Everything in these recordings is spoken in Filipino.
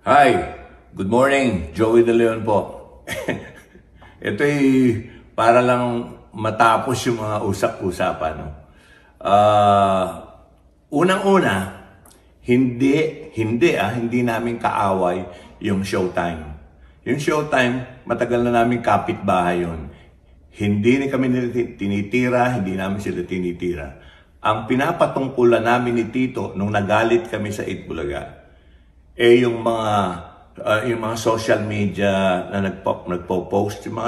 Hi, good morning. Joey De Leon po. Ito'y para lang matapos yung mga usap-usapan. No? Unang-una, hindi namin kaaway yung Showtime. Yung Showtime, matagal na namin kapitbahay yun. Hindi na kami tinitira, hindi namin sila tinitira. Ang pinapatungkulan namin ni Tito nung nagalit kami sa Itbulaga, yung mga social media na nagpo-post, yung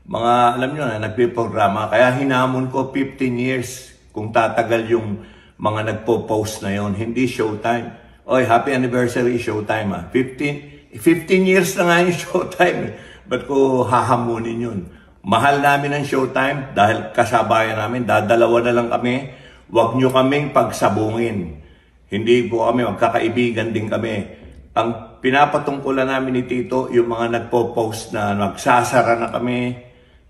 mga alam nyo na nagpiprograma. Kaya hinamon ko 15 years kung tatagal yung mga nagpo-post na yon, hindi Showtime. Oy, happy anniversary Showtime 15 years na nga yung Showtime. Ba't ko hahamunin yun? Mahal namin ang Showtime dahil kasabayan namin, dadalawa na lang kami. Huwag nyo kaming pagsabungin. Hindi po kami, magkakaibigan din kami. Ang pinapatungkulan namin ni Tito, yung mga nagpo-post na magsasara na kami.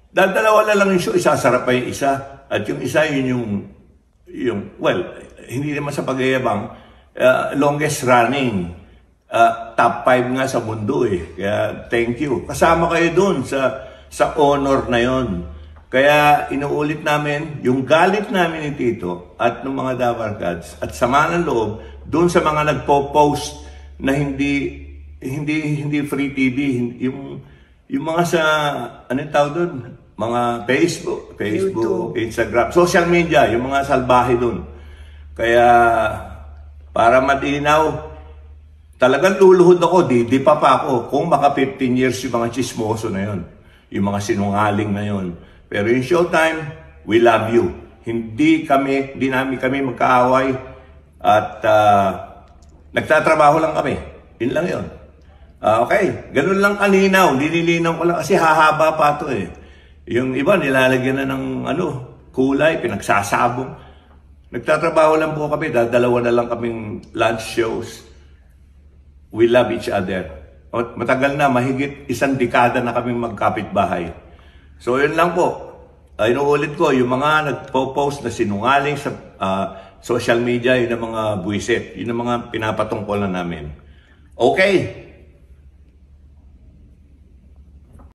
Dalawa na lang yung show, isasara pa yung isa. At yung isa, yun well, hindi naman sa pagyayabang, longest running. Top 5 nga sa mundo eh. Kaya thank you. Kasama kayo dun sa honor na yon. Kaya inuulit namin yung galit namin ni Tito at ng mga Dabarkads at sama ng loob doon sa mga nagpo-post na hindi free TV, yung mga sa anong tawag doon, mga Facebook, YouTube, Instagram, social media, yung mga salbahe doon. Kaya para malinaw, talagang luluhod ako, di pa ako kung baka 15 years yung mga chismoso na yon, yung mga sinungaling na yon. Pero yung Showtime, we love you. Hindi namin kami magkaaway at nagtatrabaho lang kami. Yun lang yun. Okay, ganun lang kalinaw. Nililinaw ko lang kasi hahaba pa ito eh. Yung iba nilalagyan na ng kulay, pinagsasabong. Nagtatrabaho lang po kami, dalawa na lang kaming lunch shows. We love each other. Matagal na, mahigit 1 dekada na kaming magkapitbahay. So yun lang po. Inuulit ko, yung mga nagpo-post na sinungaling sa social media, yun ang mga buwisit. Yun ang mga pinapatungkulan namin. Okay.